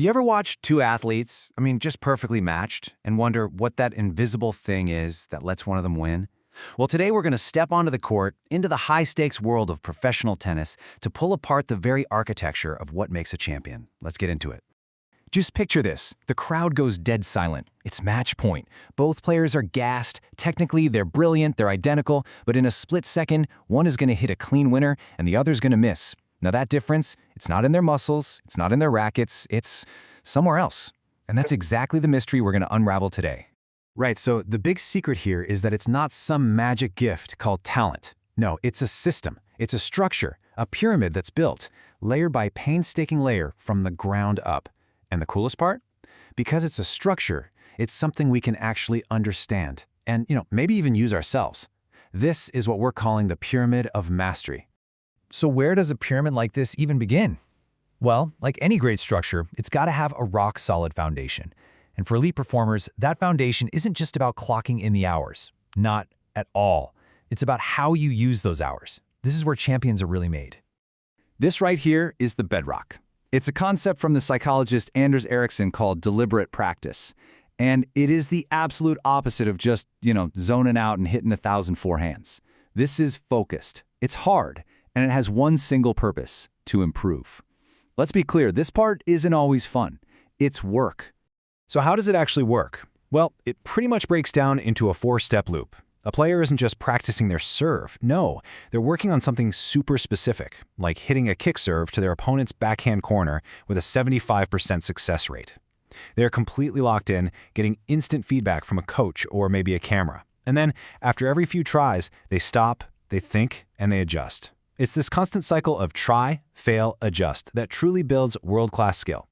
Do you ever watch two athletes, just perfectly matched, and wonder what that invisible thing is that lets one of them win? Well, today we're going to step onto the court, into the high-stakes world of professional tennis, to pull apart the very architecture of what makes a champion. Let's get into it. Just picture this. The crowd goes dead silent. It's match point. Both players are gassed. Technically, they're brilliant, they're identical, but in a split second, one is going to hit a clean winner and the other's going to miss. Now that difference, it's not in their muscles, it's not in their rackets, it's somewhere else. And that's exactly the mystery we're going to unravel today. Right, so the big secret here is that it's not some magic gift called talent. No, it's a system. It's a structure, a pyramid that's built, layer by painstaking layer from the ground up. And the coolest part? Because it's a structure, it's something we can actually understand and, maybe even use ourselves. This is what we're calling the pyramid of mastery. So where does a pyramid like this even begin? Well, like any great structure, it's got to have a rock-solid foundation. And for elite performers, that foundation isn't just about clocking in the hours. Not at all. It's about how you use those hours. This is where champions are really made. This right here is the bedrock. It's a concept from the psychologist Anders Ericsson called deliberate practice. And it is the absolute opposite of just, zoning out and hitting 1,000 forehands. This is focused. It's hard. And it has one single purpose, to improve. Let's be clear, this part isn't always fun. It's work. So how does it actually work? Well, it pretty much breaks down into a 4-step loop. A player isn't just practicing their serve. No, they're working on something super specific, like hitting a kick serve to their opponent's backhand corner with a 75% success rate. They're completely locked in, getting instant feedback from a coach or maybe a camera. And then, after every few tries, they stop, they think, and they adjust. It's this constant cycle of try, fail, adjust that truly builds world-class skill.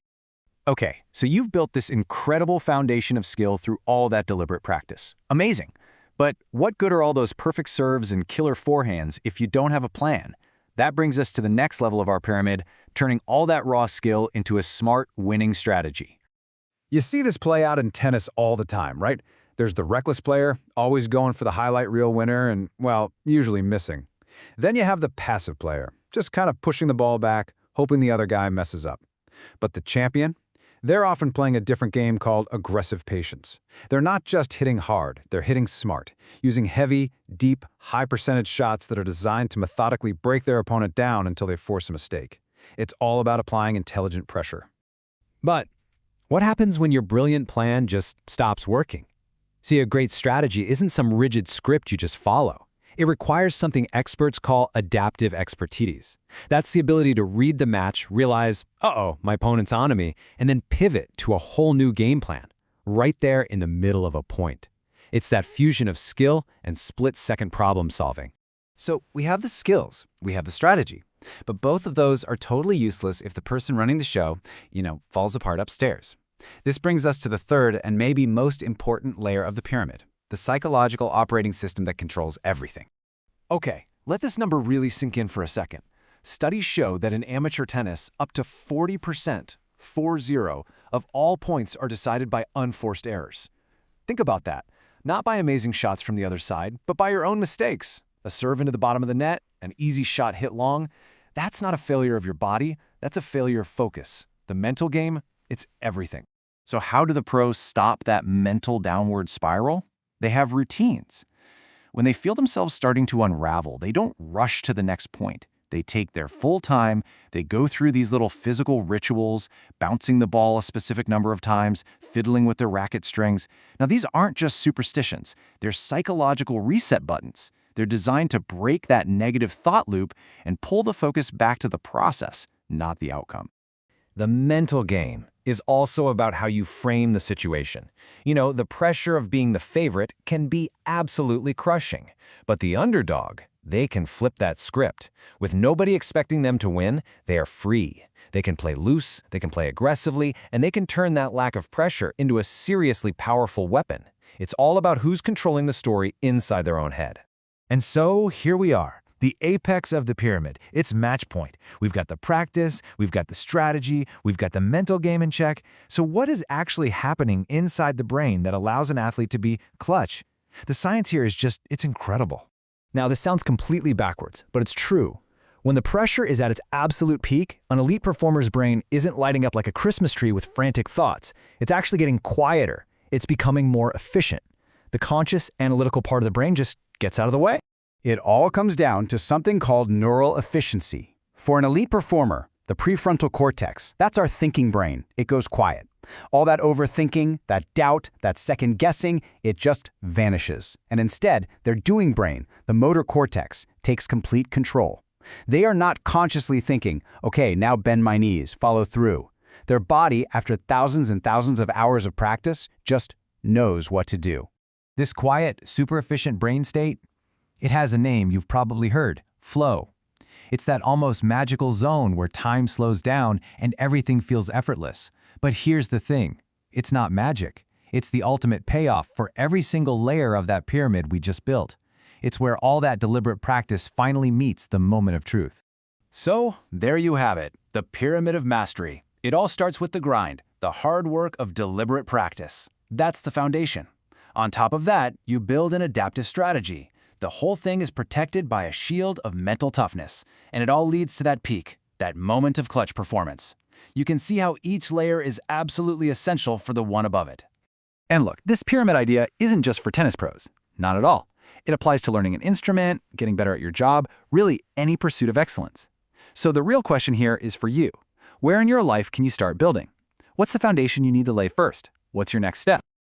Okay, so you've built this incredible foundation of skill through all that deliberate practice. Amazing. But what good are all those perfect serves and killer forehands if you don't have a plan? That brings us to the next level of our pyramid, turning all that raw skill into a smart, winning strategy. You see this play out in tennis all the time, right? There's the reckless player, always going for the highlight reel winner and, well, usually missing. Then you have the passive player, just kind of pushing the ball back, hoping the other guy messes up. But the champion? They're often playing a different game called aggressive patience. They're not just hitting hard, they're hitting smart, using heavy, deep, high-percentage shots that are designed to methodically break their opponent down until they force a mistake. It's all about applying intelligent pressure. But what happens when your brilliant plan just stops working? See, a great strategy isn't some rigid script you just follow. It requires something experts call adaptive expertise. That's the ability to read the match, realize, uh-oh, my opponent's onto me, and then pivot to a whole new game plan, right there in the middle of a point. It's that fusion of skill and split-second problem solving. So we have the skills, we have the strategy, but both of those are totally useless if the person running the show, falls apart upstairs. This brings us to the third and maybe most important layer of the pyramid. The psychological operating system that controls everything. Okay, let this number really sink in for a second. Studies show that in amateur tennis, up to 40%, 40, of all points are decided by unforced errors. Think about that. Not by amazing shots from the other side, but by your own mistakes. A serve into the bottom of the net, an easy shot hit long. That's not a failure of your body, that's a failure of focus. The mental game, it's everything. So how do the pros stop that mental downward spiral? They have routines. When they feel themselves starting to unravel, they don't rush to the next point. They take their full time, they go through these little physical rituals, bouncing the ball a specific number of times, fiddling with their racket strings. Now, these aren't just superstitions. They're psychological reset buttons. They're designed to break that negative thought loop and pull the focus back to the process, not the outcome. The mental game is also about how you frame the situation. The pressure of being the favorite can be absolutely crushing, but the underdog, they can flip that script. With nobody expecting them to win, they are free. They can play loose, they can play aggressively, and they can turn that lack of pressure into a seriously powerful weapon. It's all about who's controlling the story inside their own head. And so here we are. The apex of the pyramid, it's match point. We've got the practice, we've got the strategy, we've got the mental game in check. So what is actually happening inside the brain that allows an athlete to be clutch? The science here is it's incredible. Now, this sounds completely backwards, but it's true. When the pressure is at its absolute peak, an elite performer's brain isn't lighting up like a Christmas tree with frantic thoughts. It's actually getting quieter. It's becoming more efficient. The conscious, analytical part of the brain just gets out of the way. It all comes down to something called neural efficiency. For an elite performer, the prefrontal cortex, that's our thinking brain. It goes quiet. All that overthinking, that doubt, that second-guessing, it just vanishes. And instead, their doing brain, the motor cortex, takes complete control. They are not consciously thinking, okay, now bend my knees, follow through. Their body, after thousands and thousands of hours of practice, just knows what to do. This quiet, super efficient brain state, it has a name you've probably heard, flow. It's that almost magical zone where time slows down and everything feels effortless. But here's the thing, it's not magic. It's the ultimate payoff for every single layer of that pyramid we just built. It's where all that deliberate practice finally meets the moment of truth. So, there you have it, the pyramid of mastery. It all starts with the grind, the hard work of deliberate practice. That's the foundation. On top of that, you build an adaptive strategy. The whole thing is protected by a shield of mental toughness, and it all leads to that peak, that moment of clutch performance. You can see how each layer is absolutely essential for the one above it. And look, this pyramid idea isn't just for tennis pros. Not at all. It applies to learning an instrument, getting better at your job, really any pursuit of excellence. So the real question here is for you. Where in your life can you start building? What's the foundation you need to lay first? What's your next step?